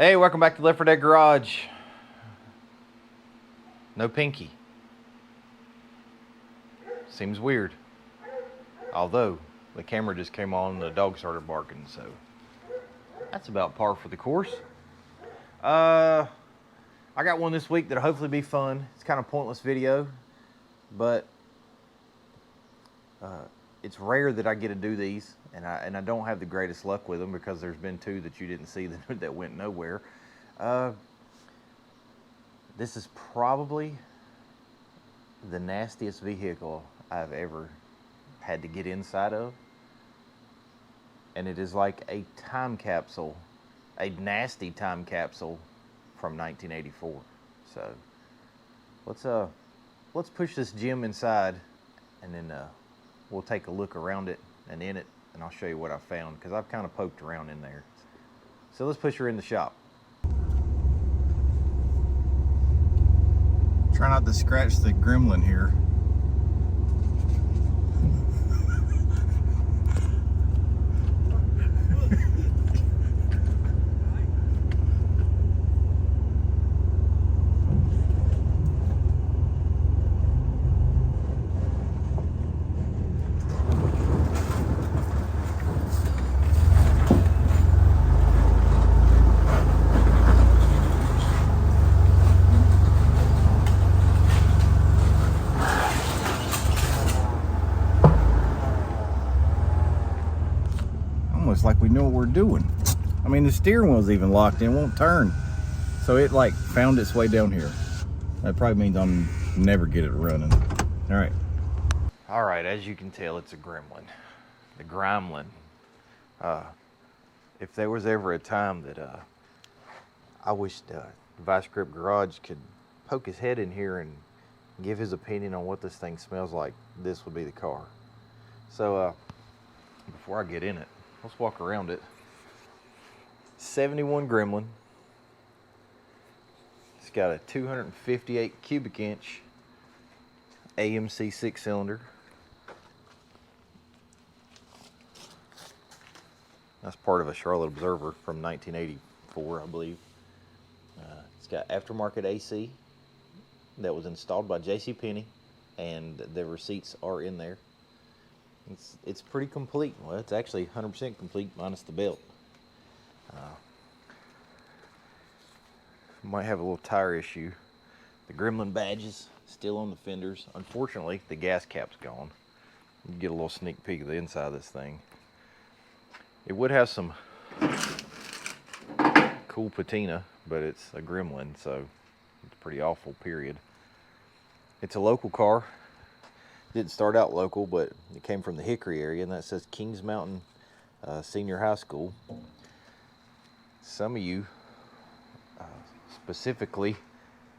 Hey, welcome back to Left 4 Dead Garage. No Pinky. Seems weird. Although, the camera just came on and the dog started barking, so that's about par for the course. I got one this week that'll hopefully be fun. It's kind of a pointless video, but it's rare that I get to do these, and I don't have the greatest luck with them because there's been two that you didn't see that went nowhere. This is probably the nastiest vehicle I've ever had to get inside of, and it is like a time capsule, a nasty time capsule from 1984. So let's push this gym inside, and then we'll take a look around it and in it, and I'll show you what I found, because I've kind of poked around in there. So let's push her in the shop. Try not to scratch the Gremlin here. Almost like we know what we're doing. I mean, the steering wheel's even locked in, won't turn. So it like found its way down here. That probably means I'm never get it running. All right, as you can tell, it's a Gremlin. The Gremlin. If there was ever a time that I wished Vice Grip Garage could poke his head in here and give his opinion on what this thing smells like, this would be the car. So before I get in it, let's walk around it. 71 Gremlin. It's got a 258 cubic inch AMC 6-cylinder. That's part of a Charlotte Observer from 1984, I believe. It's got aftermarket AC that was installed by JCPenney, and the receipts are in there. It's pretty complete. Well, it's actually 100% complete minus the belt. Might have a little tire issue. The Gremlin badges still on the fenders. Unfortunately, the gas cap's gone. You get a little sneak peek of the inside of this thing. It would have some cool patina, but it's a Gremlin, so it's pretty awful, period. It's a local car. Didn't start out local, but it came from the Hickory area, and that says Kings Mountain Senior High School. Some of you, specifically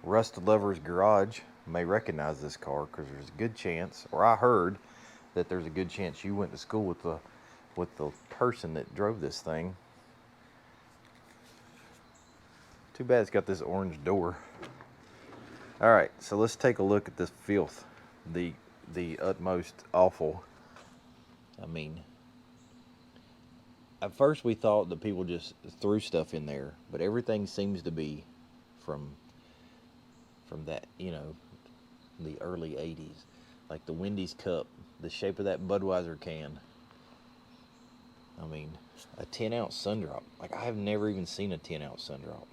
Rust Lovers Garage, may recognize this car because there's a good chance, or I heard that there's a good chance you went to school with the person that drove this thing. Too bad it's got this orange door. All right, so let's take a look at this filth. The utmost awful. I mean, at first we thought that people just threw stuff in there, but everything seems to be from that, you know, the early 80s. Like the Wendy's cup, the shape of that Budweiser can. I mean, a 10-ounce sun drop. Like, I have never even seen a 10-ounce sun drop.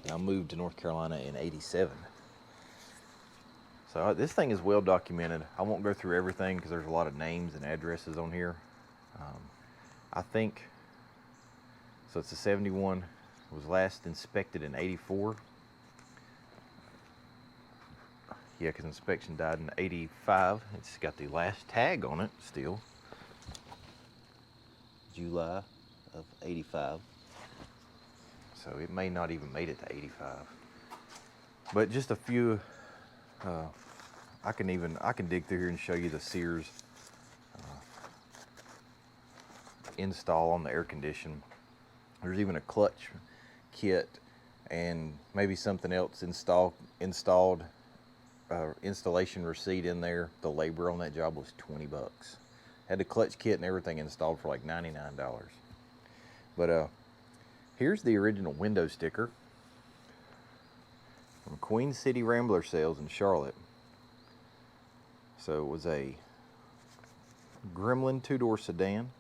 I moved to North Carolina in '87. So this thing is well documented. I won't go through everything because there's a lot of names and addresses on here. I think, so it's a 71, it was last inspected in '84. Yeah, because inspection died in '85. It's got the last tag on it still. July of '85. So it may not even made it to '85. But just a few, I can dig through here and show you the Sears install on the air condition. There's even a clutch kit and maybe something else installed installation receipt in there. The labor on that job was $20. Had the clutch kit and everything installed for like $99. But Here's the original window sticker from Queen City Rambler Sales in Charlotte. So it was a Gremlin 2-door sedan,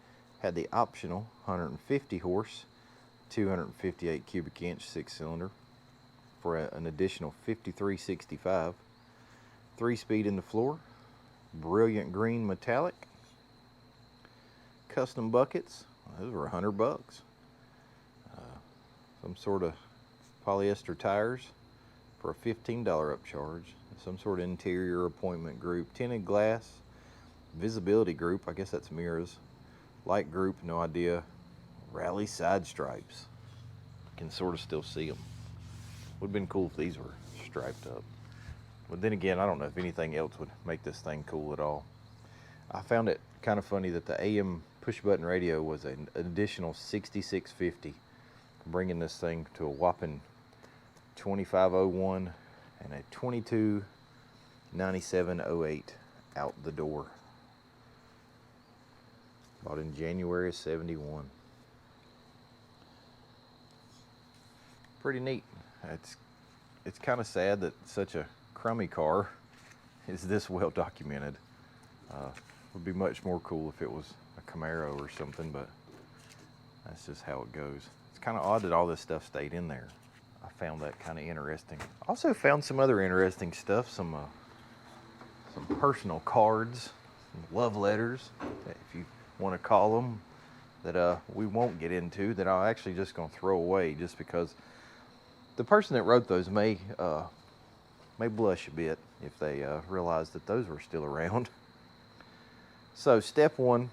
had the optional 150 horse, 258 cubic inch 6-cylinder for an additional $53.65. 3-speed in the floor, brilliant green metallic, custom buckets. Those were $100. Some sort of polyester tires for a $15 upcharge. Some sort of interior appointment group, tinted glass, visibility group, I guess that's mirrors, light group, no idea, rally side stripes. Can sort of still see them. Would have been cool if these were striped up. But then again, I don't know if anything else would make this thing cool at all. I found it kind of funny that the AM push button radio was an additional $66.50, bringing this thing to a whopping $25.01 and a $22.97.08 out the door. Bought in January of '71. Pretty neat. It's kind of sad that such a crummy car is this well documented. Would be much more cool if it was a Camaro or something, but that's just how it goes. It's kind of odd that all this stuff stayed in there. I found that kind of interesting. Also found some other interesting stuff, some personal cards, some love letters, if you want to call them, that we won't get into, that I'm actually just going to throw away just because the person that wrote those may blush a bit if they realize that those were still around. So step one,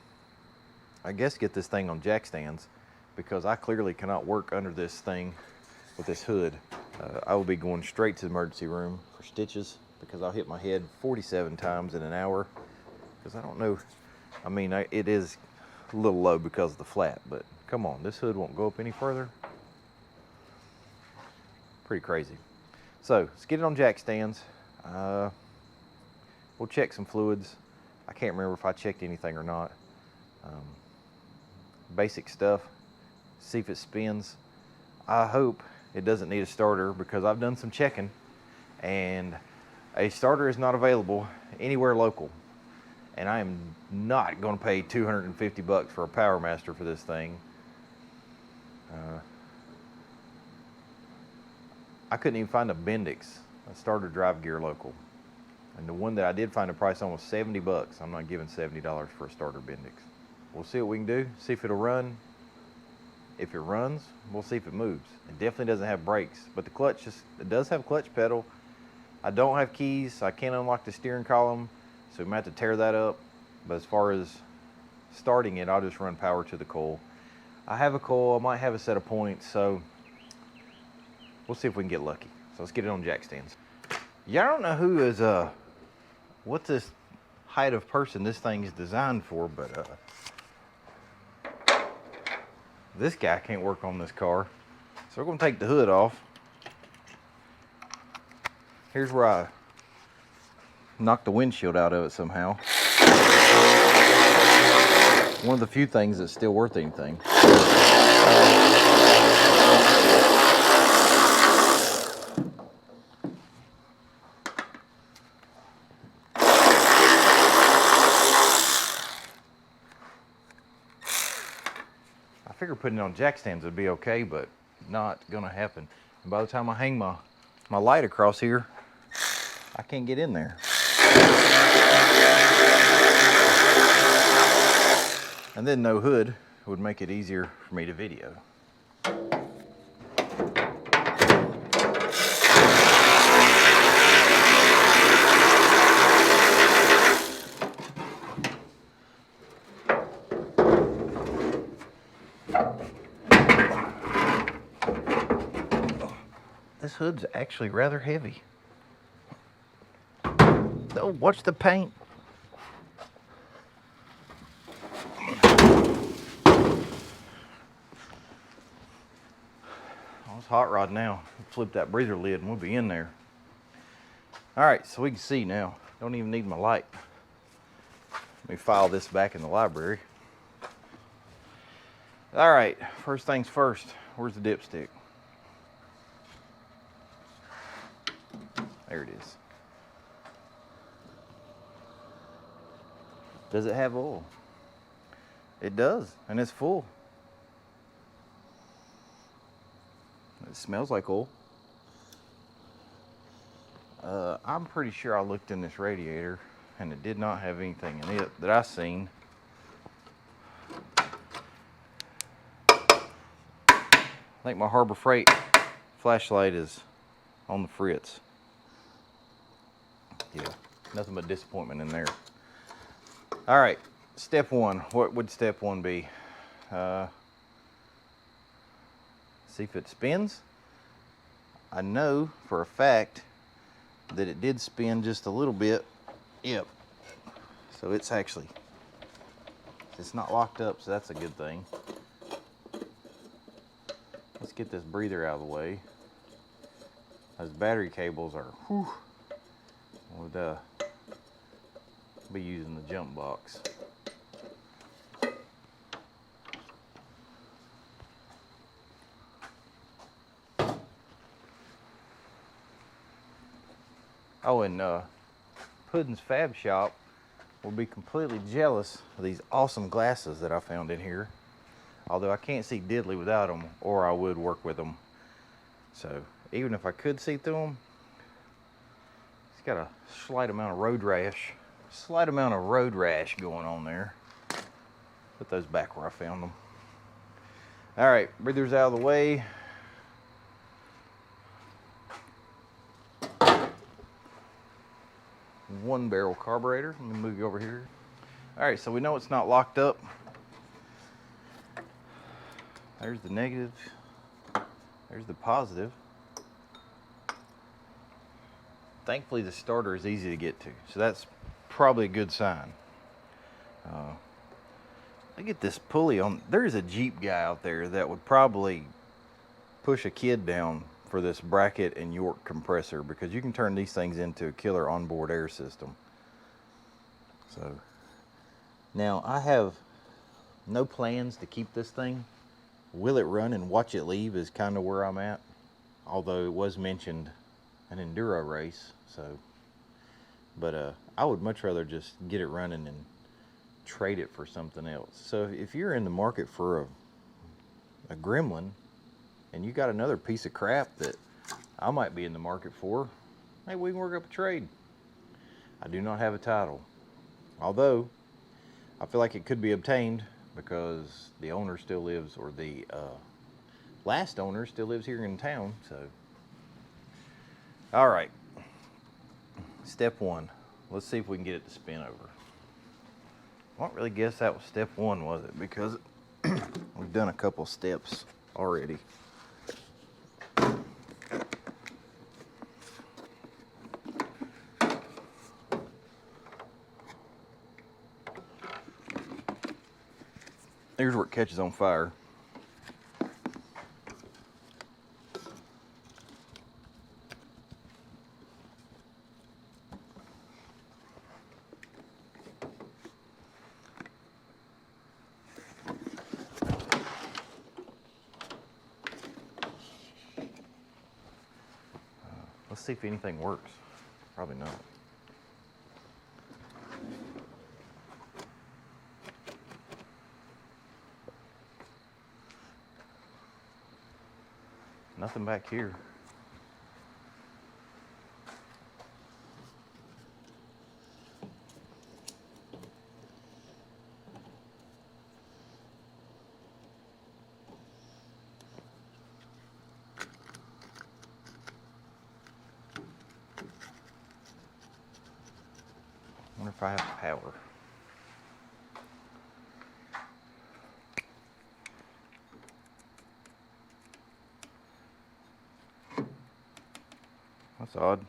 I guess get this thing on jack stands, because I clearly cannot work under this thing with this hood. I will be going straight to the emergency room for stitches, because I'll hit my head 47 times in an hour, because I don't know, I mean, it is a little low because of the flat, but come on, this hood won't go up any further. Pretty crazy. So let's get it on jack stands. We'll check some fluids. I can't remember if I checked anything or not. Basic stuff. See if it spins. I hope it doesn't need a starter, because I've done some checking and a starter is not available anywhere local. And I am not going to pay $250 for a Power Master for this thing. I couldn't even find a Bendix, a starter drive gear local. And the one that I did find a price on was $70. I'm not giving $70 for a starter Bendix. We'll see what we can do, see if it'll run. If it runs, we'll see if it moves. It definitely doesn't have brakes, but the clutch, it does have clutch pedal. I don't have keys, so I can't unlock the steering column, so we might have to tear that up. But as far as starting it, I'll just run power to the coil. I have a coil, I might have a set of points, so we'll see if we can get lucky. So let's get it on jack stands. Yeah, I don't know who is, what this height of person this thing is designed for, but this guy can't work on this car. So we're gonna take the hood off. Here's where I knocked the windshield out of it somehow. One of the few things that's still worth anything. I figured putting it on jack stands would be okay, but not gonna happen. And by the time I hang my light across here, I can't get in there. And then no hood would make it easier for me to video. This hood's actually rather heavy. Oh, watch the paint. Oh, it's hot rod now. Flip that breather lid and we'll be in there. All right, so we can see now. Don't even need my light. Let me file this back in the library. All right, first things first, Where's the dipstick? There it is. Does it have oil? It does, and it's full. It smells like oil. I'm pretty sure I looked in this radiator and it did not have anything in it that I seen. I think my Harbor Freight flashlight is on the fritz. Yeah, nothing but disappointment in there. All right, step one. What would step one be? See if it spins. I know for a fact that it did spin just a little bit. Yep. So it's not locked up, so that's a good thing. Let's get this breather out of the way. Those battery cables are, whew, would be using the jump box. Oh, and Puddin's Fab Shop will be completely jealous of these awesome glasses that I found in here. Although I can't see diddly without them, or I would work with them. So even if I could see through them, it's got a slight amount of road rash. Slight amount of road rash going on there. Put those back where I found them. All right, breather's out of the way. One barrel carburetor. Let me move you over here. All right, so we know it's not locked up. There's the negative. There's the positive. Thankfully, the starter is easy to get to, so that's probably a good sign. Look at this pulley on. There's a Jeep guy out there that would probably push a kid down for this bracket and York compressor, because you can turn these things into a killer onboard air system. So now I have no plans to keep this thing. Will it run and watch it leave is kind of where I'm at. Although it was mentioned an enduro race, so. But I would much rather just get it running and trade it for something else. So if you're in the market for a Gremlin, and you got another piece of crap that I might be in the market for, maybe we can work up a trade. I do not have a title, although I feel like it could be obtained because the owner still lives, or the last owner still lives here in town. So, all right, step one. Let's see if we can get it to spin over. I don't really guess that was step one, was it? Because we've done a couple steps already. Here's where it catches on fire. Let's see if anything works. Probably not. Nothing back here. I wonder if I have power. That's odd.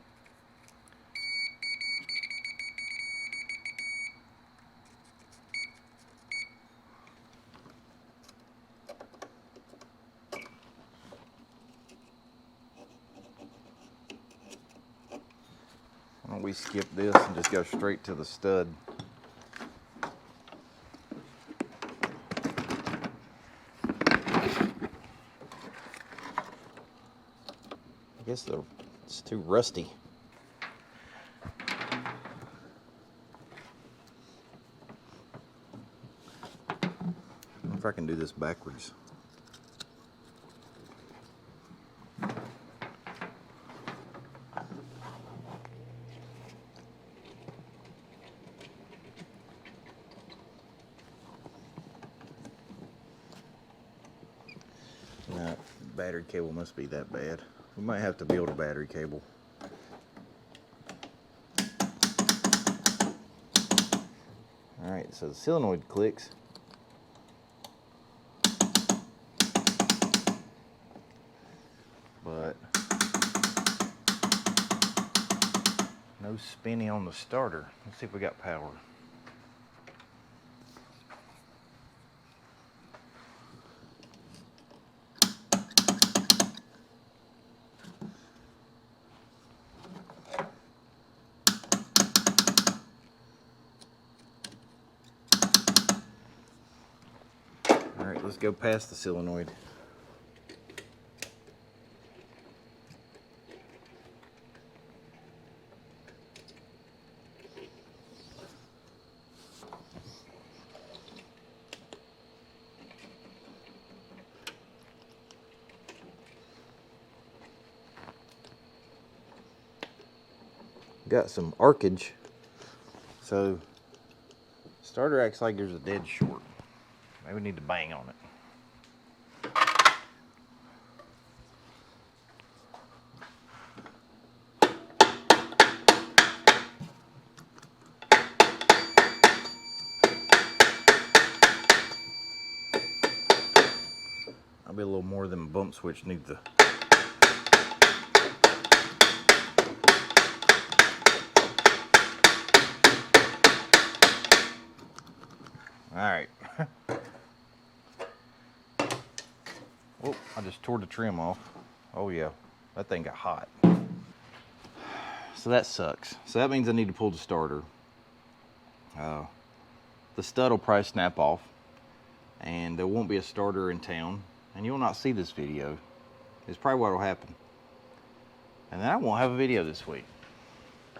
Why don't we skip this and just go straight to the stud? guess it's too rusty. I wonder if I can do this backwards. No, battery cable must be that bad. We might have to build a battery cable. Alright, so the solenoid clicks. But no spinning on the starter. Let's see if we got power. Alright, let's go past the solenoid. Got some arcage, so starter acts like there's a dead short. Maybe we need to bang on it. I'll be a little more than a bump switch needs to. Alright. Oh, I just tore the trim off. Oh yeah, that thing got hot. So that sucks. So that means I need to pull the starter. The stud will probably snap off, and there won't be a starter in town, and you'll not see this video. It's probably what will happen. And then I won't have a video this week.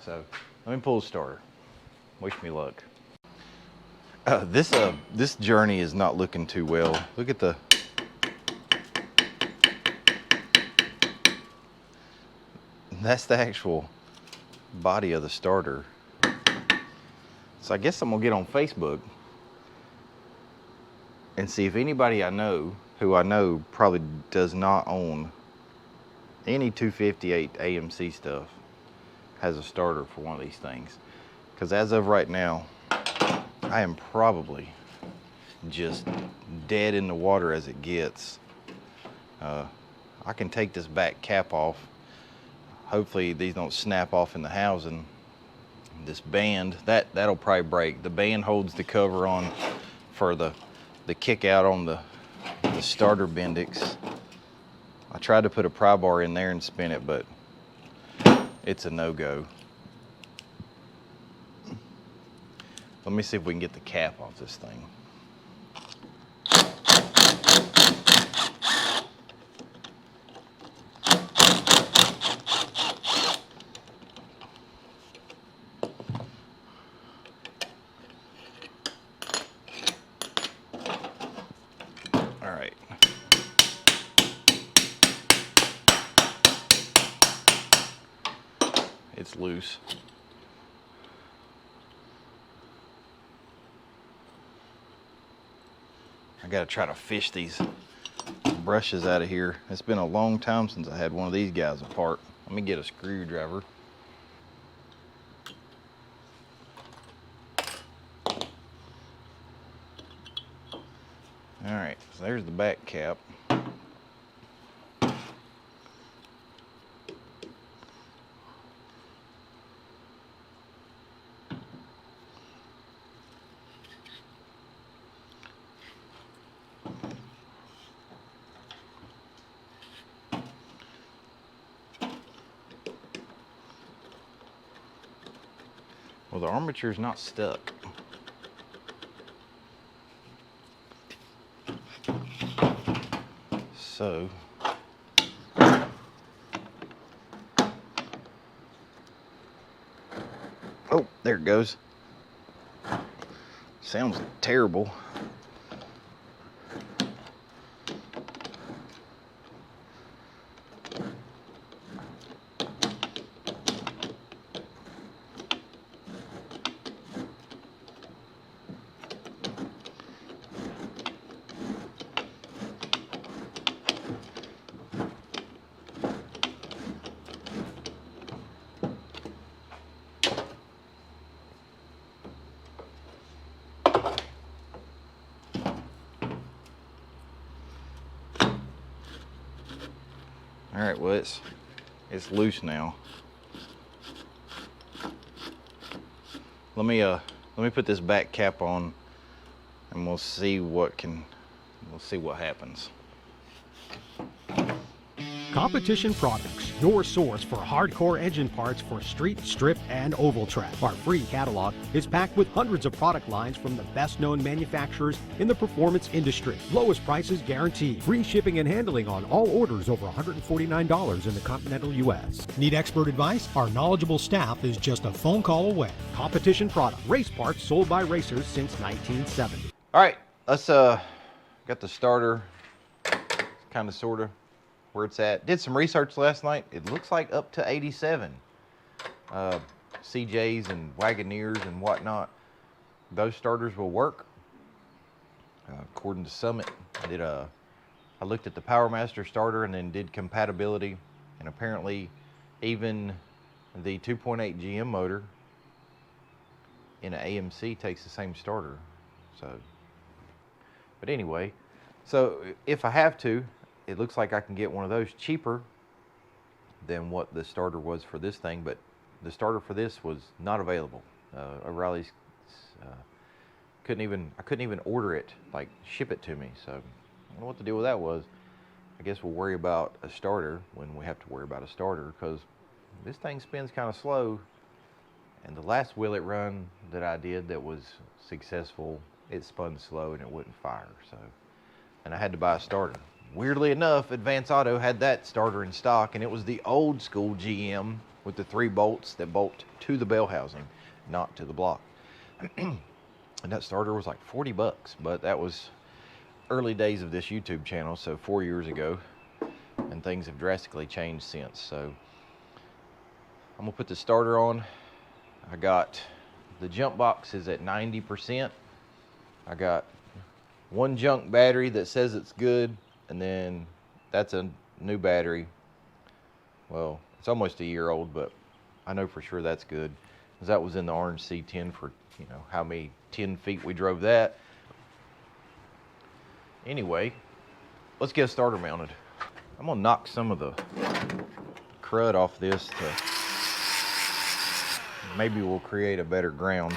So let me pull the starter. Wish me luck. This journey is not looking too well. Look at that's the actual body of the starter. So I guess I'm gonna get on Facebook and see if anybody I know, who I know probably does not own any 258 AMC stuff, has a starter for one of these things. Because as of right now, I am probably just dead in the water as it gets. I can take this back cap off. Hopefully these don't snap off in the housing. This band, that'll probably break. The band holds the cover on for the kick out on the starter Bendix. I tried to put a pry bar in there and spin it, but it's a no-go. Let me see if we can get the cap off this thing. All right. It's loose. I gotta try to fish these brushes out of here. It's been a long time since I had one of these guys apart. Let me get a screwdriver. All right, so there's the back cap. Well, the armature's not stuck. So There it goes. Sounds terrible. All right, well, it's loose now. Let me put this back cap on, and we'll see what happens. Competition Products, your source for hardcore engine parts for street, strip, and oval track. Our free catalog is packed with hundreds of product lines from the best-known manufacturers in the performance industry. Lowest prices guaranteed. Free shipping and handling on all orders over $149 in the continental U.S. Need expert advice? Our knowledgeable staff is just a phone call away. Competition Product, race parts sold by racers since 1970. All right, let's got the starter, kind of, sort of, where it's at. Did some research last night. It looks like up to 87. CJs and Wagoneers and whatnot, those starters will work. According to Summit, I looked at the PowerMaster starter and then did compatibility, and apparently even the 2.8 GM motor in an AMC takes the same starter. So, but anyway, so if I have to, it looks like I can get one of those cheaper than what the starter was for this thing, but the starter for this was not available. O'Reilly's I couldn't even order it, like ship it to me. So I don't know what the deal with that was. I guess we'll worry about a starter when we have to worry about a starter, because this thing spins kind of slow. And the last wheel it run that I did that was successful, it spun slow and it wouldn't fire. So, and I had to buy a starter. Weirdly enough, Advance Auto had that starter in stock, and it was the old school GM with the 3 bolts that bolt to the bell housing, not to the block. And that starter was like 40 bucks, but that was early days of this YouTube channel, so 4 years ago, and things have drastically changed since. So I'm gonna put the starter on. I got the jump box is at 90%. I got one junk battery that says it's good, and then that's a new battery. Well, it's almost a year old, but I know for sure that's good, because that was in the orange C10 for, you know, how many 10 feet we drove that. Anyway, let's get a starter mounted. I'm gonna knock some of the crud off this to maybe we'll create a better ground.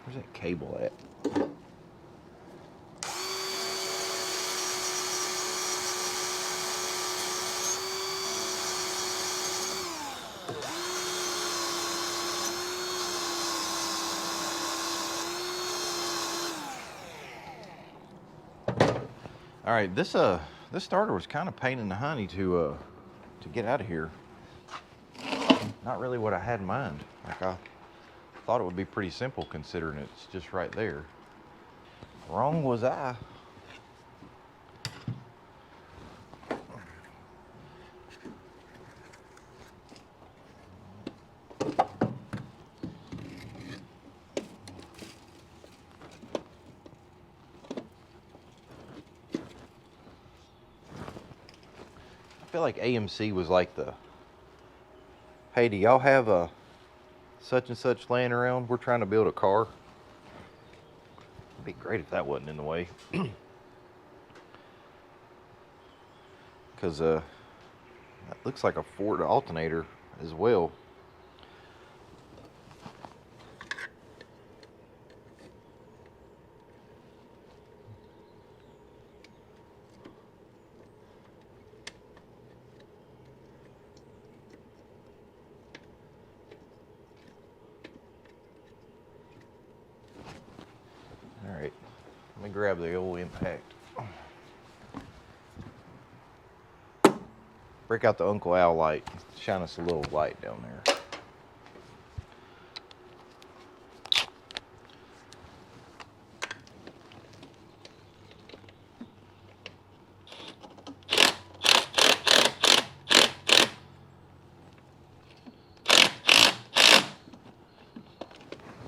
Where's that cable at? All right, this starter was kind of pain in the honey to get out of here. Not really what I had in mind. Like, I thought it would be pretty simple considering it's just right there. Wrong was I. I feel like AMC was like the, hey, do y'all have a such and such laying around? We're trying to build a car. It'd be great if that wasn't in the way. Because that looks like a Ford alternator as well. grab the oil impact. Break out the Uncle Al light. Shine us a little light down there.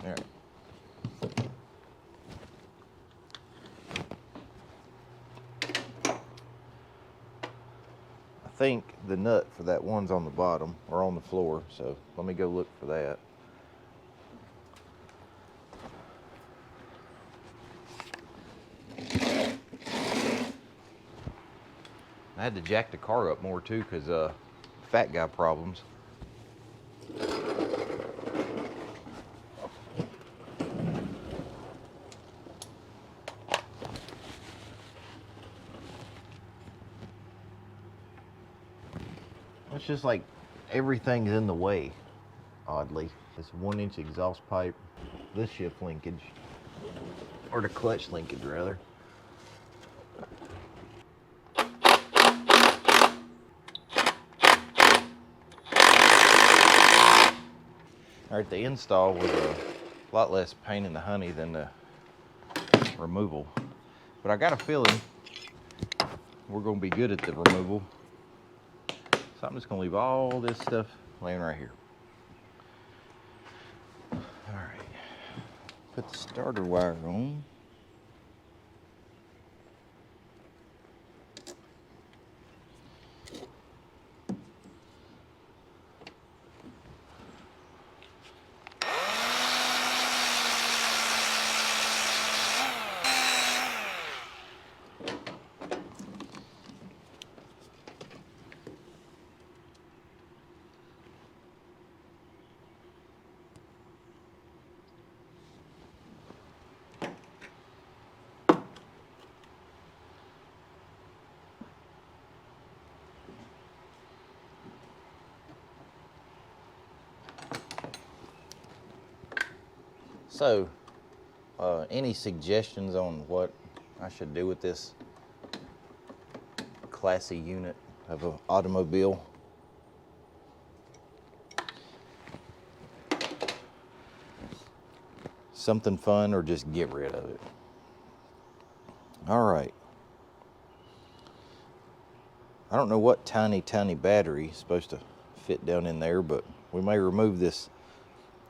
There. I think the nut for that one's on the bottom or on the floor, so let me go look for that. I had to jack the car up more too because fat guy problems. It's just like everything's in the way, oddly. This 1-inch exhaust pipe, this shift linkage, or the clutch linkage rather. Alright, the install was a lot less pain in the honey than the removal. But I got a feeling we're going to be good at the removal. So I'm just going to leave all this stuff laying right here. Alright, put the starter wire on. So, any suggestions on what I should do with this classy unit of an automobile? Something fun or just get rid of it? All right. I don't know what tiny battery is supposed to fit down in there, but we may remove this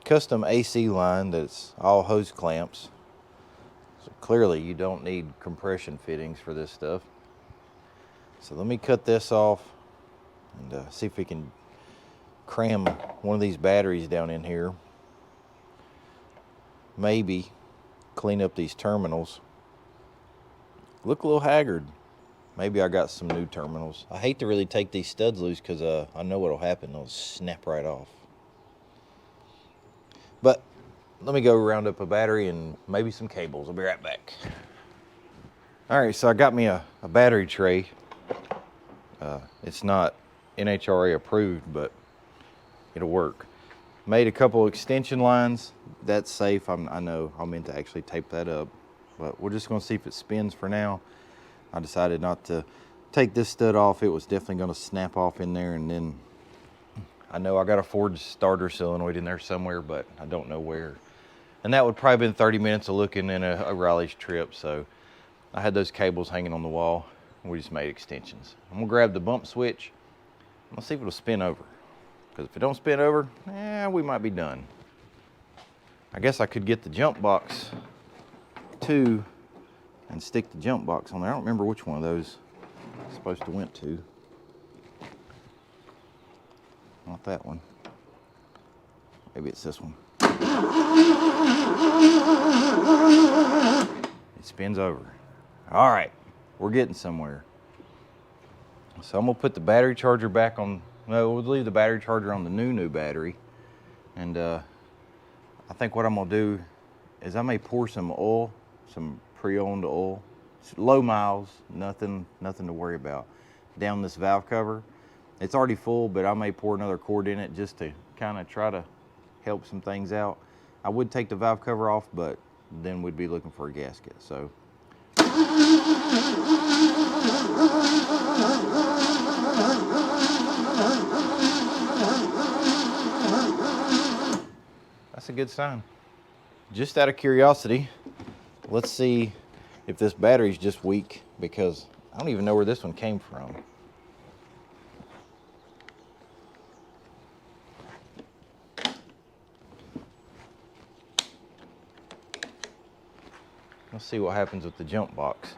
custom AC line that's all hose clamps. So clearly you don't need compression fittings for this stuff. So let me cut this off and see if we can cram one of these batteries down in here. Maybe clean up these terminals. Look a little haggard. Maybe I got some new terminals. I hate to really take these studs loose because I know what'll happen. They'll snap right off. But let me go round up a battery and maybe some cables. I'll be right back. All right, so I got me a battery tray. It's not NHRA approved, but it'll work. Made a couple extension lines. That's safe. I know I meant to actually tape that up, but we're just gonna see if it spins for now. I decided not to take this stud off. It was definitely gonna snap off in there, and then I know I got a Ford starter solenoid in there somewhere, but I don't know where. And that would probably been 30 minutes of looking in a Riley's trip, so I had those cables hanging on the wall, and we just made extensions. I'm gonna grab the bump switch. Let's see if it'll spin over. Because if it don't spin over, we might be done. I guess I could get the jump box too and stick the jump box on there. I don't remember which one of those it's supposed to went to. Not that one. Maybe it's this one. It spins over. All right, we're getting somewhere. So I'm gonna put the battery charger back on. No, we'll leave the battery charger on the new battery. And I think what I'm gonna do is I may pour some oil, some pre-owned oil, low miles, nothing to worry about, down this valve cover. It's already full, but I may pour another quart in it just to kind of try to help some things out. I would take the valve cover off, but then we'd be looking for a gasket. So good sign. Just out of curiosity, let's see if this battery's just weak, because I don't even know where this one came from. Let's see what happens with the jump box.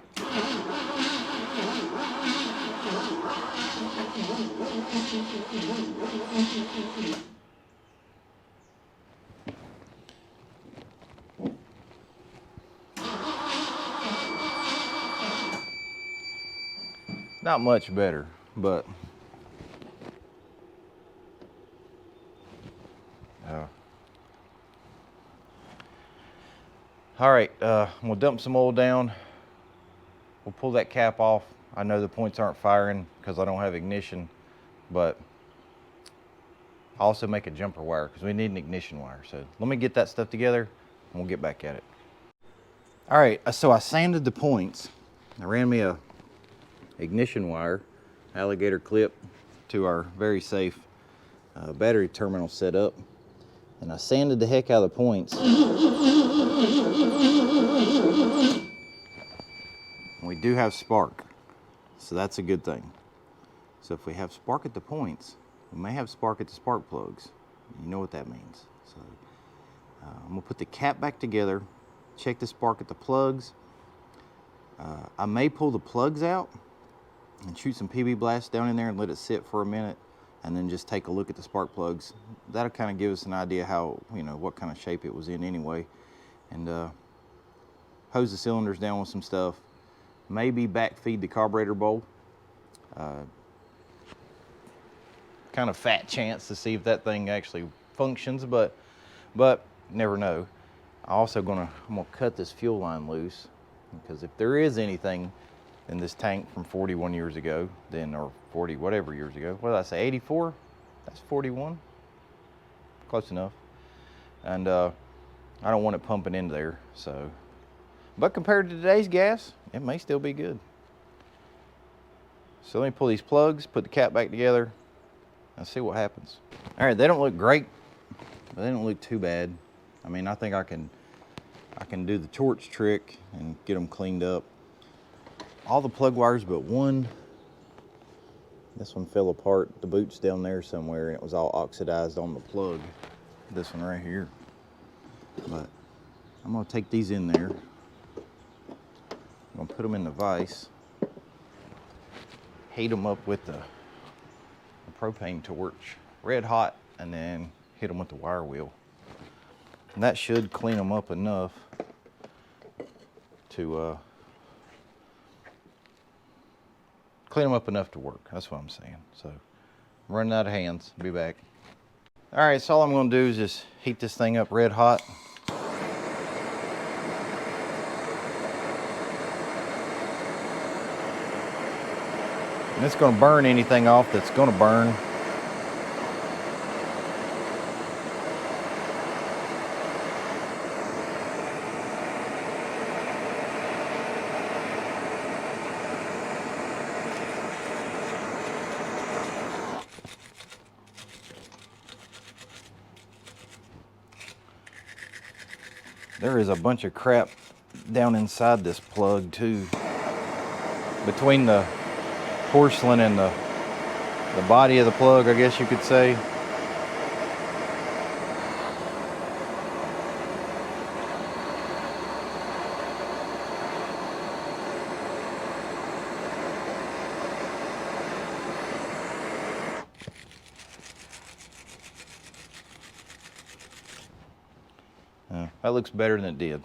Not much better, but all right, I'm gonna dump some oil down. We'll pull that cap off. I know the points aren't firing because I don't have ignition, but I'll also make a jumper wire because we need an ignition wire. So let me get that stuff together and we'll get back at it. All right, so I sanded the points. I ran me a ignition wire, alligator clip to our very safe battery terminal set up, and I sanded the heck out of the points. We do have spark, so that's a good thing. So if we have spark at the points, we may have spark at the spark plugs. You know what that means. So I'm gonna put the cap back together, check the spark at the plugs. I may pull the plugs out and shoot some PB blast down in there and let it sit for a minute, and then just take a look at the spark plugs. That'll kind of give us an idea how, you know, what kind of shape it was in anyway. And hose the cylinders down with some stuff. Maybe backfeed the carburetor bowl. Kind of fat chance to see if that thing actually functions, but never know. I'm gonna cut this fuel line loose, because if there is anything in this tank from 41 years ago, then, or 40 whatever years ago, what did I say, 84? That's 41, close enough. And I don't want it pumping into there, so. But compared to today's gas, it may still be good. So let me pull these plugs, put the cap back together, and see what happens. All right, they don't look great, but they don't look too bad. I mean, I think I can do the torch trick and get them cleaned up. All the plug wires but one. This one fell apart. The boot's down there somewhere, and it was all oxidized on the plug. This one right here. But I'm gonna take these in there. I'm gonna put them in the vise, heat them up with the propane torch, red hot, and then hit them with the wire wheel. And that should clean them up enough to work. That's what I'm saying. So I'm running out of hands. Be back. All right, so all I'm gonna do is just heat this thing up red hot. And it's going to burn anything off that's going to burn. There is a bunch of crap down inside this plug too. Between the porcelain and the body of the plug, I guess you could say. That looks better than it did.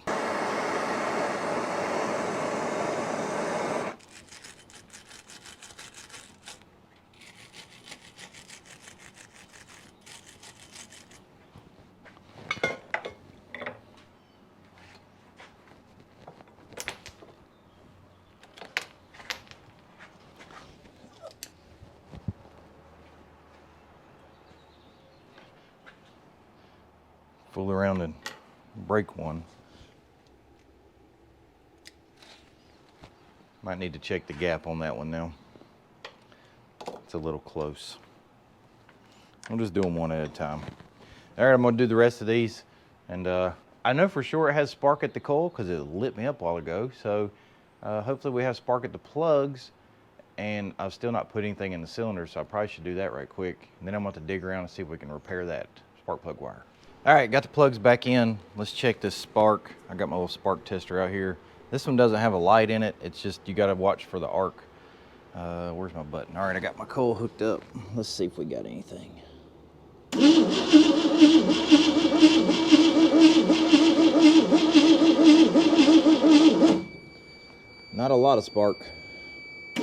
Fool around and break one. Might need to check the gap on that one now. It's a little close. I'm just doing one at a time. All right, I'm gonna do the rest of these. And I know for sure it has spark at the coil because it lit me up a while ago. So hopefully we have spark at the plugs, and I've still not put anything in the cylinder, so I probably should do that right quick. And then I'm going to dig around and see if we can repair that spark plug wire. All right, got the plugs back in. Let's check this spark. I got my little spark tester out here. This one doesn't have a light in it. It's just, you got to watch for the arc. Where's my button? All right, I got my coil hooked up. Let's see if we got anything. Not a lot of spark. I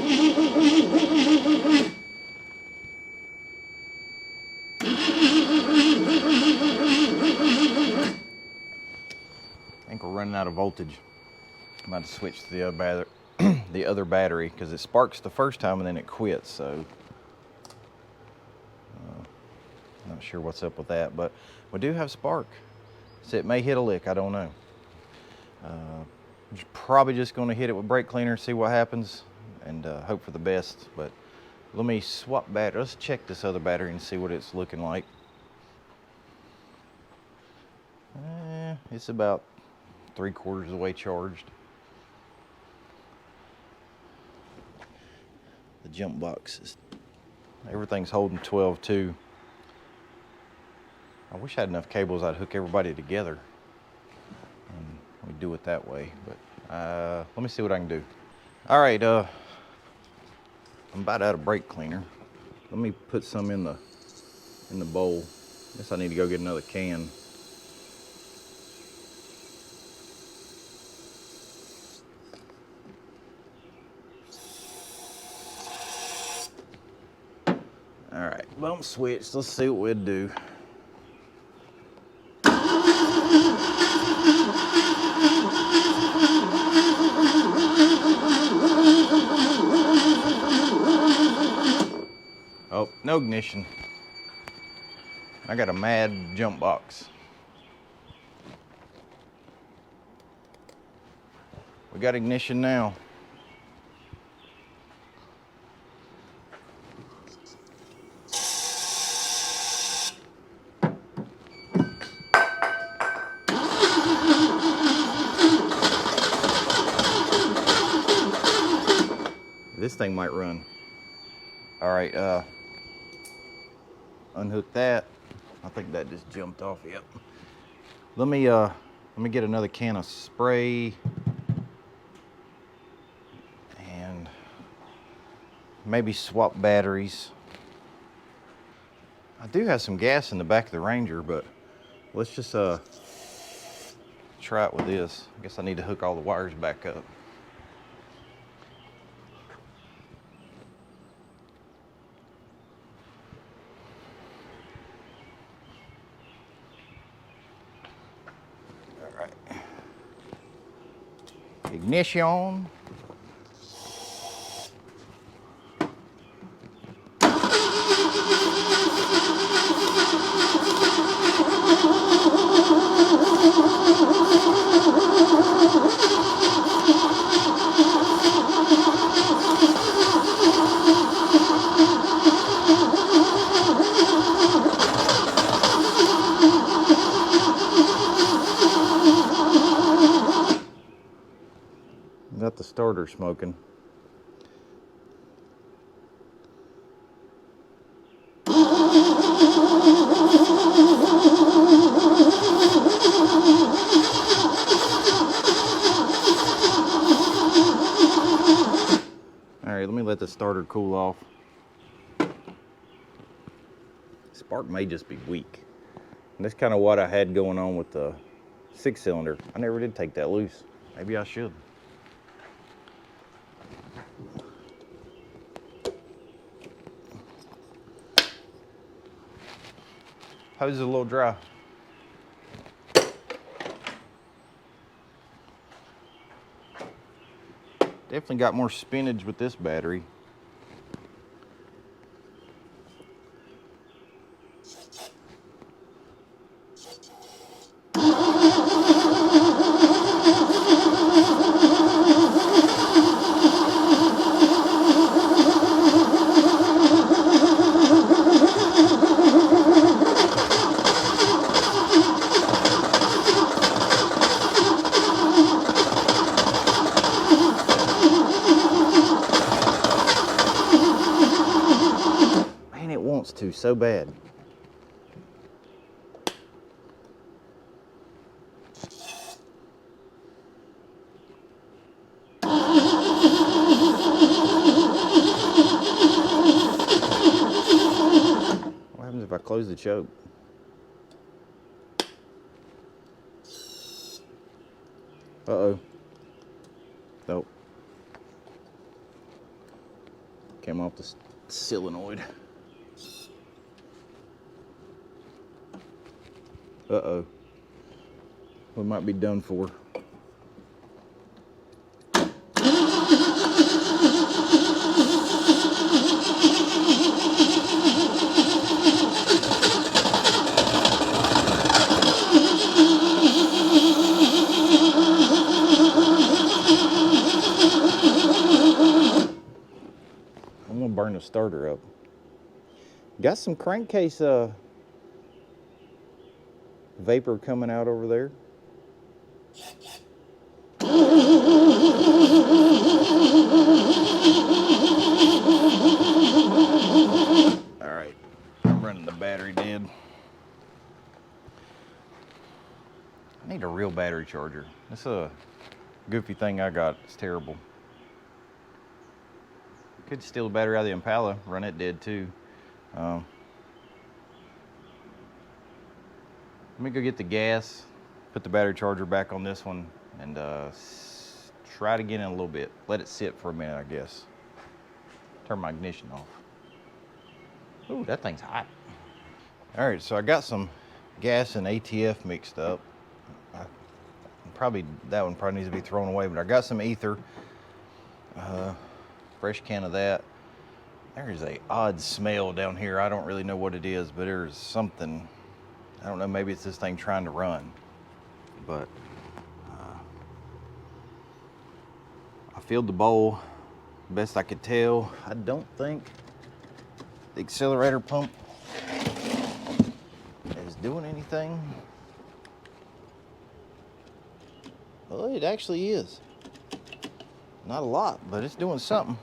think we're running out of voltage. I'm about to switch to the other battery because it sparks the first time and then it quits. So not sure what's up with that, but we do have spark. So it may hit a lick. I don't know. Probably just going to hit it with brake cleaner, see what happens, and hope for the best. But let me swap battery. Let's check this other battery and see what it's looking like. It's about 3/4 of the way charged. The jump box is, everything's holding 12 too. I wish I had enough cables I'd hook everybody together. We do it that way, but let me see what I can do. All right, I'm about out of brake cleaner. Let me put some in the bowl. Guess I need to go get another can. All right, bump switch. Let's see what we'll do. Oh, no ignition. I got a mad jump box. We got ignition now. This thing might run. All right, unhook that. I think that just jumped off. Yep. Let me get another can of spray and maybe swap batteries. I do have some gas in the back of the Ranger, but let's just try it with this. I guess I need to hook all the wires back up. Ignition. Got the starter smoking. All right, let me let the starter cool off. Spark may just be weak. And that's kind of what I had going on with the 6-cylinder. I never did take that loose. Maybe I should. Hose is a little dry. Definitely got more spinach with this battery. wants to so bad. What happens if I close the choke? Uh-oh. Nope. Came off the solenoid. Uh-oh. We might be done for. I'm gonna burn the starter up. Got some crankcase vapor coming out over there. All right, I'm running the battery dead. I need a real battery charger. This is a goofy thing I got. It's terrible. Could steal the battery out of the Impala, run it dead too. Let me go get the gas, put the battery charger back on this one, and try it again in a little bit. Let it sit for a minute, I guess. Turn my ignition off. Ooh, that thing's hot. All right, so I got some gas and ATF mixed up. That one probably needs to be thrown away, but I got some ether. Fresh can of that. There's a odd smell down here. I don't really know what it is, but there's something. I don't know, maybe it's this thing trying to run. But I filled the bowl best I could tell. I don't think the accelerator pump is doing anything. Well, it actually is. Not a lot, but it's doing something.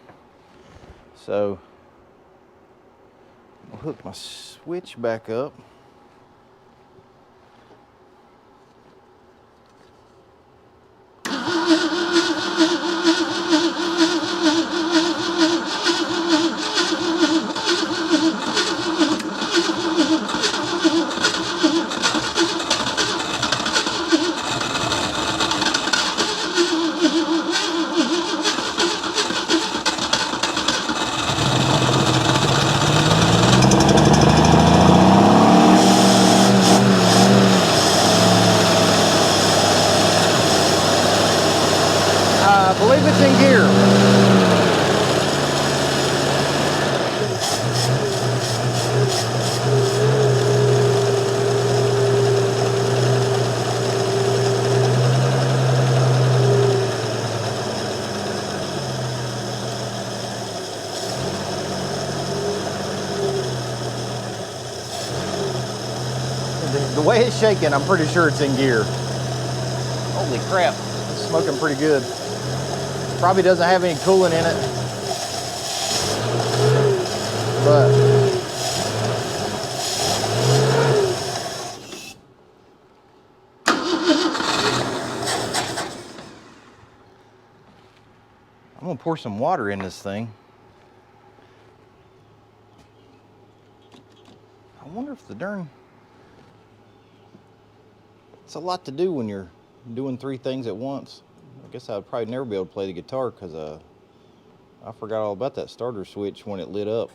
So I'll hook my switch back up. I believe it's in gear. The way it's shaking, I'm pretty sure it's in gear. Holy crap, it's smoking pretty good. Probably doesn't have any coolant in it, but I'm gonna pour some water in this thing. I wonder if it's a lot to do when you're doing 3 things at once. I guess I would probably never be able to play the guitar because I forgot all about that starter switch when it lit up.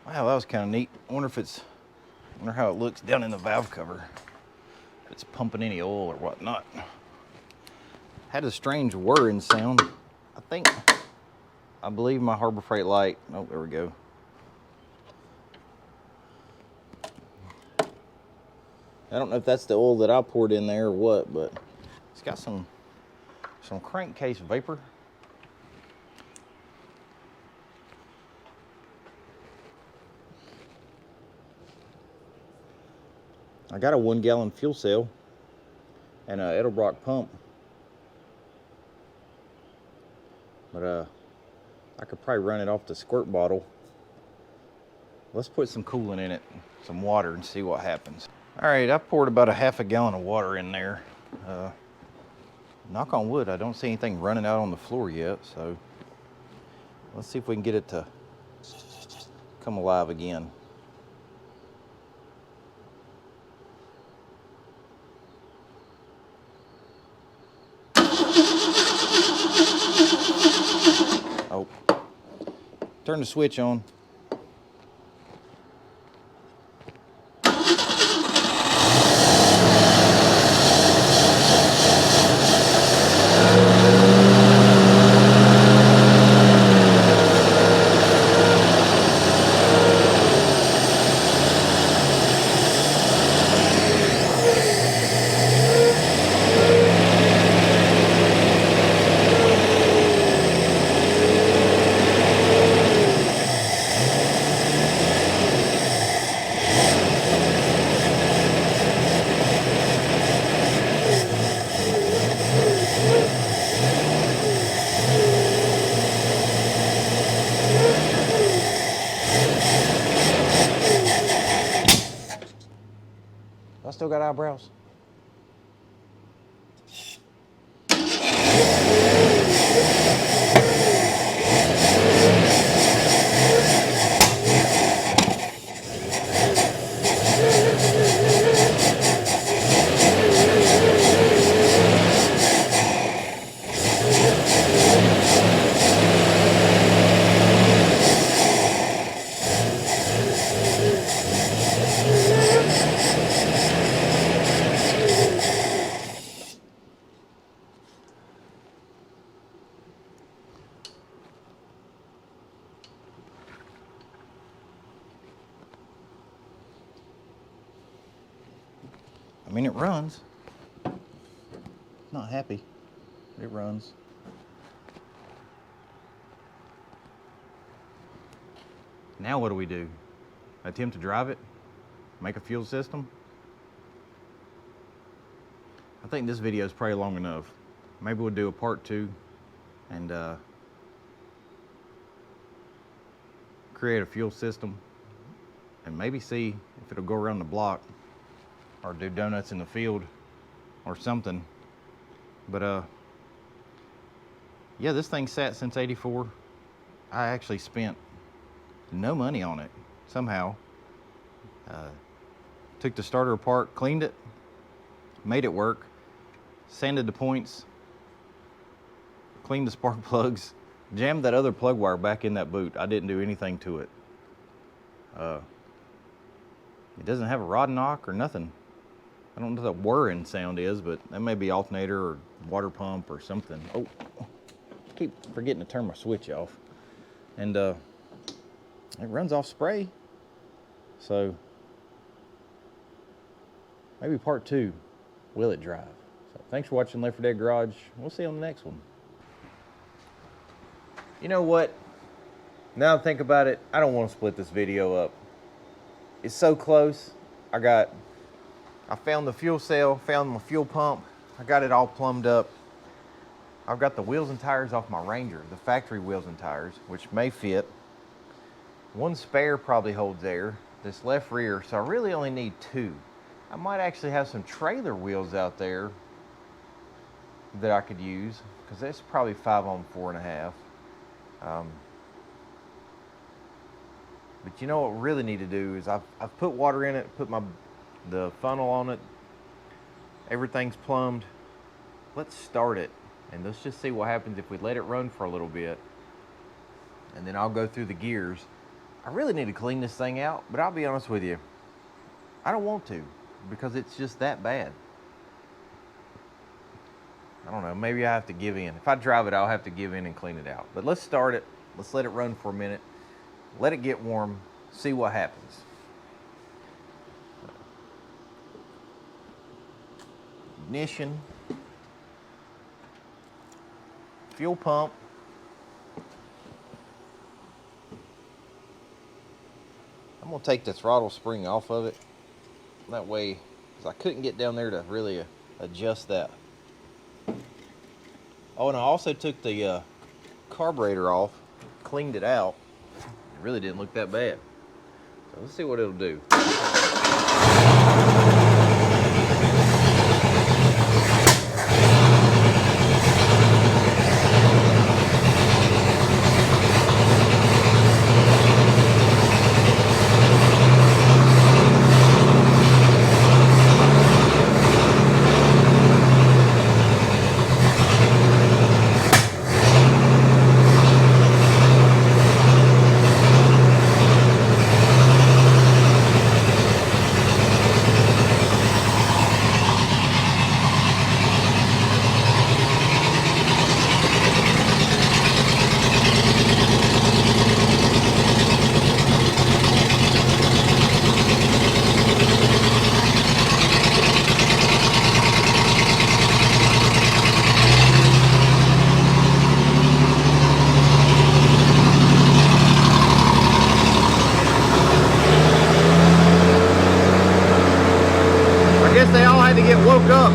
Wow, that was kind of neat. I wonder how it looks down in the valve cover. If it's pumping any oil or whatnot. Had a strange whirring sound. I believe my Harbor Freight light. Oh, there we go. I don't know if that's the oil that I poured in there or what, but it's got some crankcase vapor. I got a 1-gallon fuel cell and a Edelbrock pump, but I could probably run it off the squirt bottle. Let's put some coolant in it, some water, and see what happens. All right, I poured about a half a gallon of water in there. Knock on wood, I don't see anything running out on the floor yet, so let's see if we can get it to come alive again. Oh, turn the switch on. I still got eyebrows. I mean, it runs. Not happy, but it runs. Now what do we do? Attempt to drive it? Make a fuel system? I think this video is probably long enough. Maybe we'll do a part 2 and create a fuel system and maybe see if it'll go around the block or do donuts in the field or something. But yeah, this thing sat since '84. I actually spent no money on it somehow. Took the starter apart, cleaned it, made it work, sanded the points, cleaned the spark plugs, jammed that other plug wire back in that boot. I didn't do anything to it. It doesn't have a rod knock or nothing. I don't know what the whirring sound is, but that may be alternator or water pump or something. Oh, I keep forgetting to turn my switch off. And it runs off spray. So maybe part 2, will it drive? So thanks for watching Left 4 Dead Garage. We'll see you on the next one. You know what? Now I think about it, I don't want to split this video up. It's so close. I found the fuel cell, found my fuel pump. I got it all plumbed up. I've got the wheels and tires off my Ranger, the factory wheels and tires, which may fit. One spare probably holds air, this left rear, so I really only need 2. I might actually have some trailer wheels out there that I could use, because that's probably 5 on 4.5. But you know what we really need to do is I've put water in it, put the funnel on it, everything's plumbed. Let's start it and let's just see what happens if we let it run for a little bit, and then I'll go through the gears. I really need to clean this thing out, but I'll be honest with you, I don't want to, because it's just that bad. I don't know, maybe I have to give in. If I drive it, I'll have to give in and clean it out. But let's start it, let's let it run for a minute, let it get warm, see what happens. Ignition, fuel pump, I'm gonna take the throttle spring off of it. That way 'cause I couldn't get down there to really adjust that. Oh, and I also took the carburetor off, cleaned it out. It really didn't look that bad. So let's see what it'll do. I guess they all had to get woke up.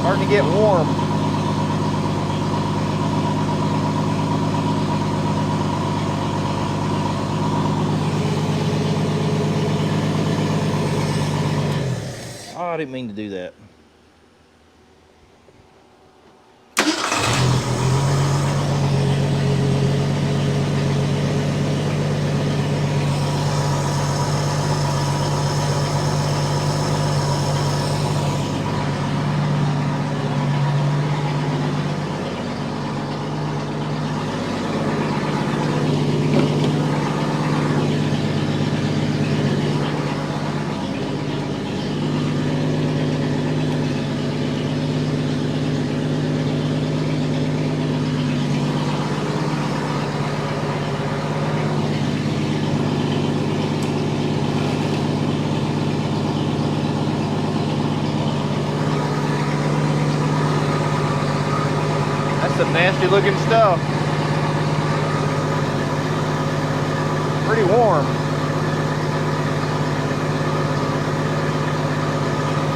Starting to get warm. Oh, I didn't mean to do that. Some nasty looking stuff. Pretty warm.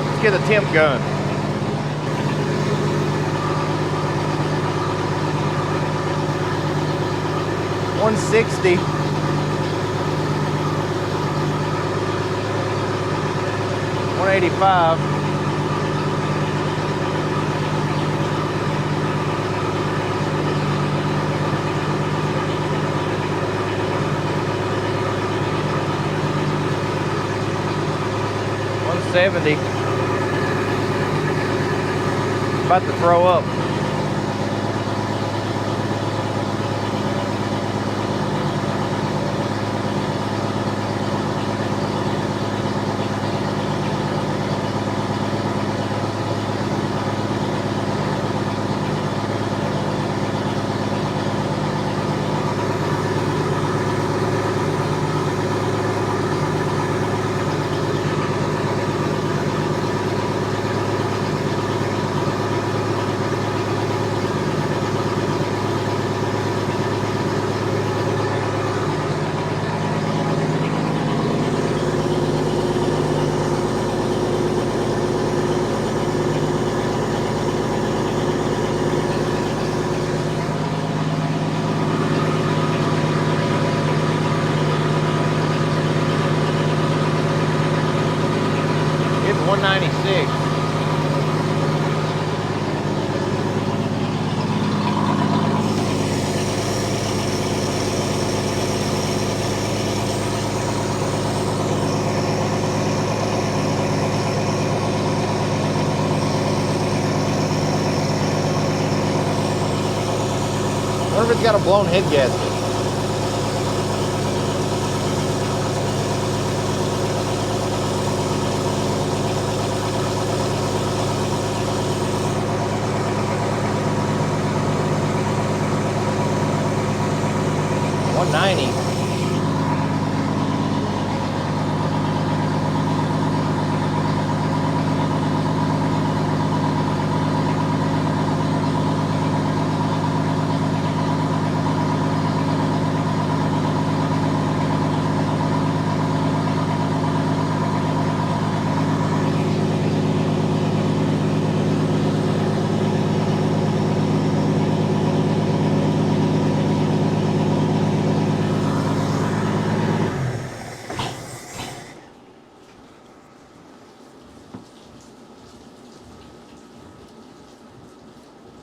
Let's get the temp gun. 160. $185. $170. About to throw up. It's 196. I wonder if it's got a blown head gasket. $190.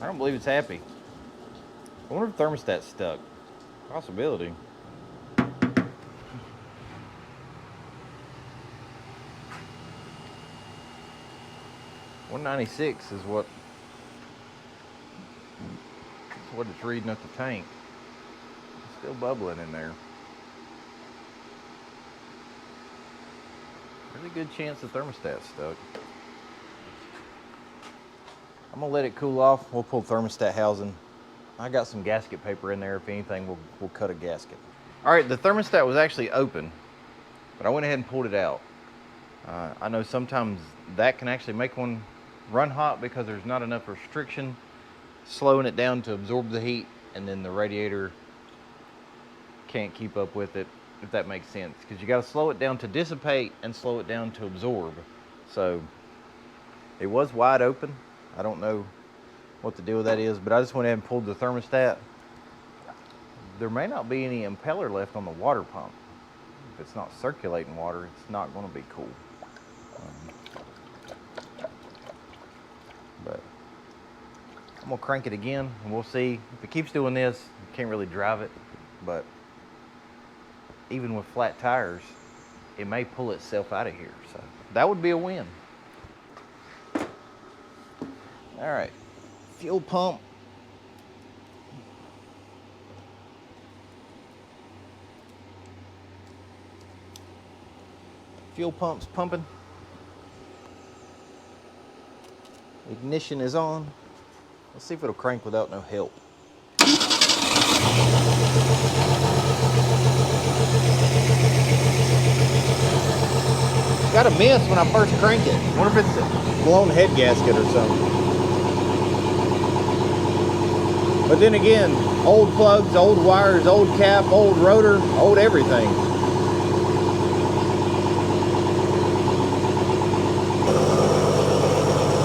I don't believe it's happy. I wonder if the thermostat's stuck. Possibility. $196 is what it's reading at the tank. It's still bubbling in there. Really good chance the thermostat's stuck. I'm gonna let it cool off. We'll pull thermostat housing. I got some gasket paper in there. If anything, we'll cut a gasket. All right, the thermostat was actually open, but I went ahead and pulled it out. I know sometimes that can actually make one run hot because there's not enough restriction, slowing it down to absorb the heat, and then the radiator can't keep up with it, if that makes sense. Because you gotta slow it down to dissipate and slow it down to absorb. So it was wide open. I don't know what the deal with that is, but I just went ahead and pulled the thermostat. There may not be any impeller left on the water pump. If it's not circulating water, it's not going to be cool. But I'm going to crank it again, and we'll see. If it keeps doing this, you can't really drive it, but even with flat tires, it may pull itself out of here. So that would be a win. All right, fuel pump. Fuel pump's pumping. Ignition is on. Let's see if it'll crank without no help. Got a miss when I first crank it. I wonder if it's a blown head gasket or something. But then again, old plugs, old wires, old cap, old rotor, old everything.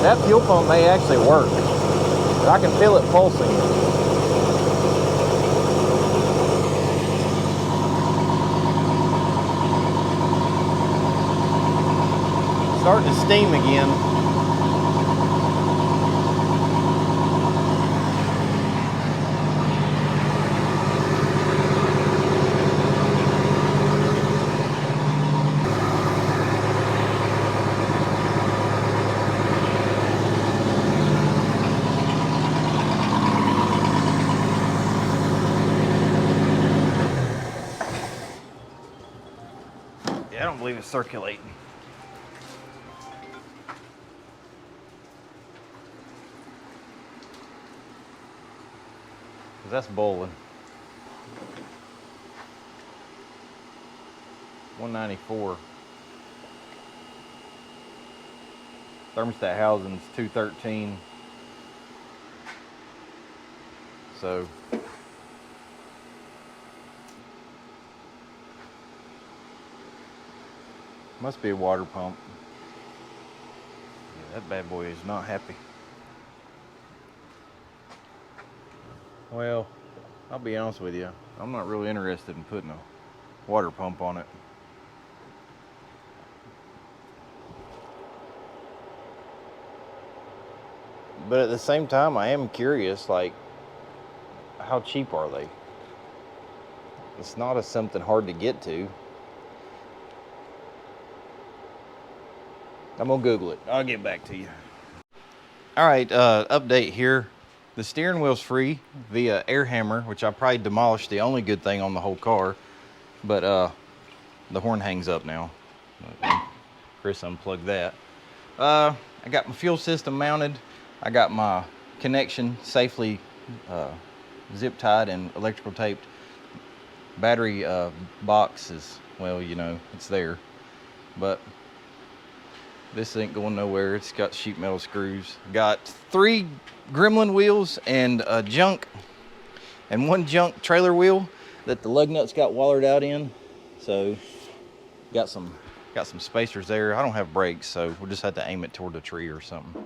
That fuel pump may actually work. I can feel it pulsing. starting to steam again. Yeah, I don't believe it's circulating. That's boiling. 194. Thermostat housing's 213. So must be a water pump. Yeah, that bad boy is not happy. Well, I'll be honest with you. I'm not really interested in putting a water pump on it. But at the same time, I am curious, like, how cheap are they? It's not something hard to get to. I'm gonna Google it. I'll get back to you. All right, update here. The steering wheel's free via air hammer, which I probably demolished the only good thing on the whole car. But the horn hangs up now. Chris unplugged that. I got my fuel system mounted. I got my connection safely zip tied and electrical taped. Battery box is, well, you know, it's there. But this ain't going nowhere. It's got sheet metal screws. Got 3 Gremlin wheels and a junk and 1 junk trailer wheel that the lug nuts got wallered out in. So got some spacers there. I don't have brakes, so we'll just have to aim it toward a tree or something.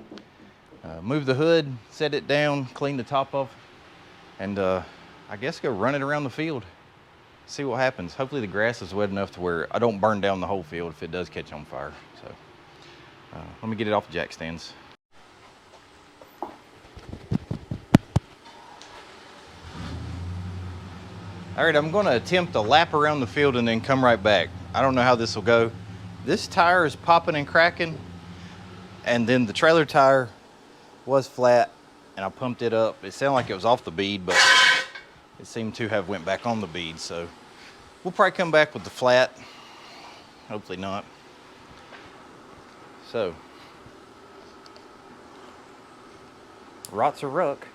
Move the hood, set it down, clean the top off, and I guess go run it around the field. See what happens. Hopefully the grass is wet enough to where I don't burn down the whole field if it does catch on fire. So let me get it off the jack stands. All right, I'm going to attempt a lap around the field and then come right back. I don't know how this will go. This tire is popping and cracking, and then the trailer tire was flat, and I pumped it up. It sounded like it was off the bead, but it seemed to have went back on the bead. So we'll probably come back with the flat. Hopefully not. So, rot's a ruck.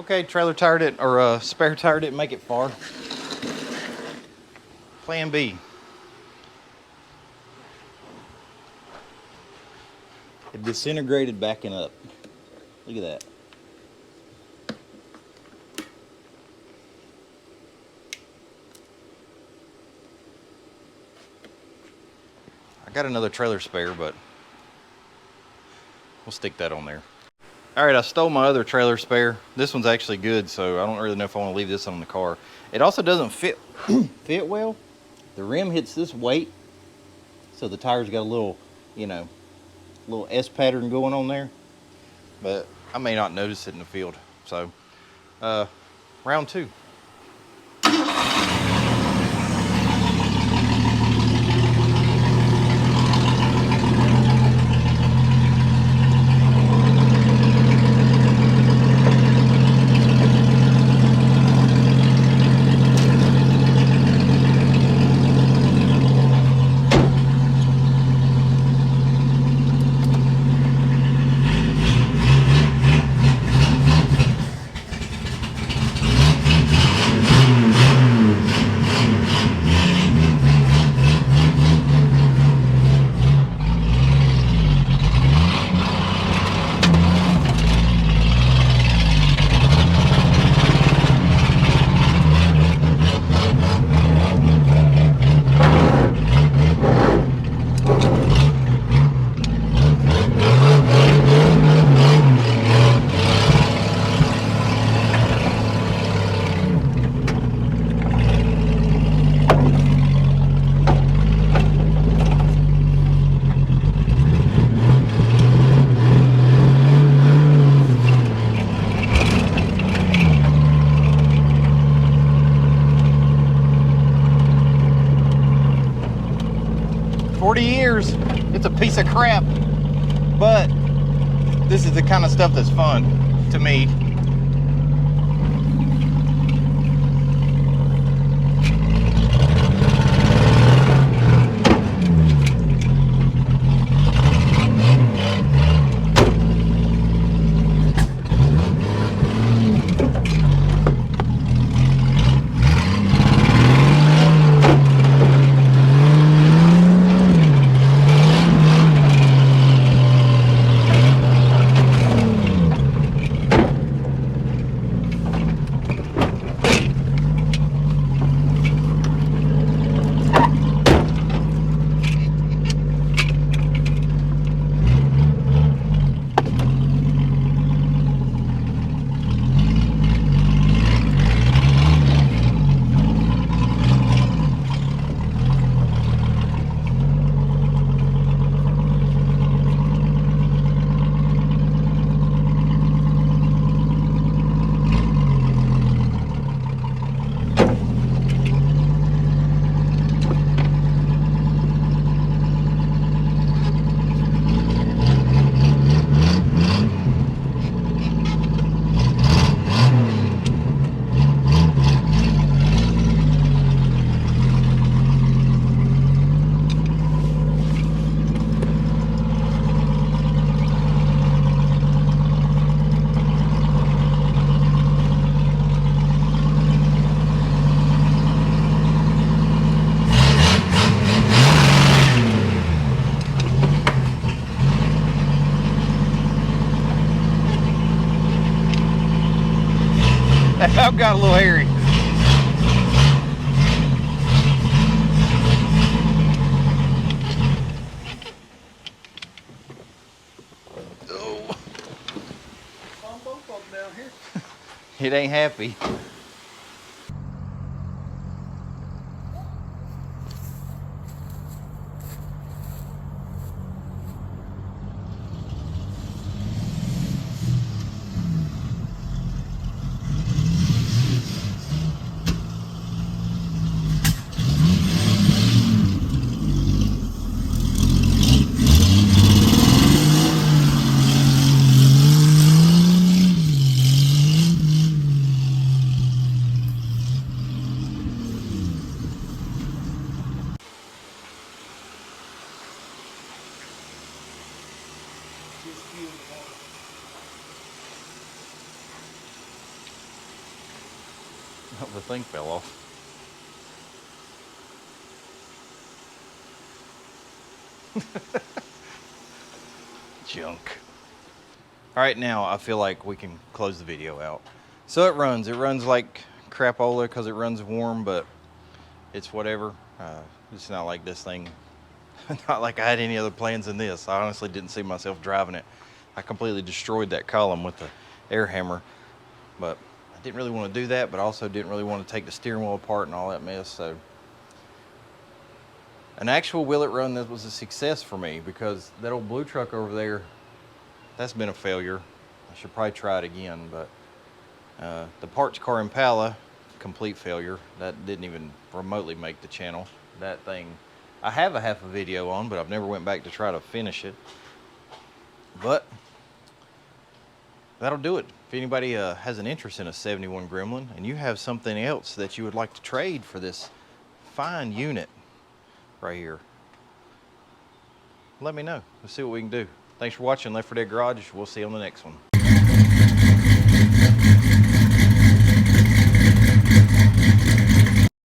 Okay, trailer tire didn't, or spare tire didn't make it far. Plan B. It disintegrated backing up. Look at that. I got another trailer spare, but we'll stick that on there. All right, I stole my other trailer spare. This one's actually good, so I don't really know if I want to leave this on the car. It also doesn't fit fit well. The rim hits this weight, so the tire's got a little, you know, little S pattern going on there. But I may not notice it in the field. So, round 2. It's a piece of crap, but this is the kind of stuff that's fun to me. I've got a little hairy. Oh. Both of them down here. It ain't happy. The thing fell off. Junk. Alright, now I feel like we can close the video out. So it runs like crapola because it runs warm, but it's whatever. It's not like this thing, not like I had any other plans than this. I honestly didn't see myself driving it. I completely destroyed that column with the air hammer, but I didn't really want to do that, but also didn't really want to take the steering wheel apart and all that mess. So an actual will it run that was a success for me, because that old blue truck over there, that's been a failure. I should probably try it again, but the parts car Impala, complete failure. That didn't even remotely make the channel. That thing, I have a half a video on, but I've never went back to try to finish it. But that'll do it. If anybody has an interest in a 71 Gremlin and you have something else that you would like to trade for this fine unit right here, let me know. Let's see what we can do. Thanks for watching Left 4 Dead Garage. We'll see you on the next one.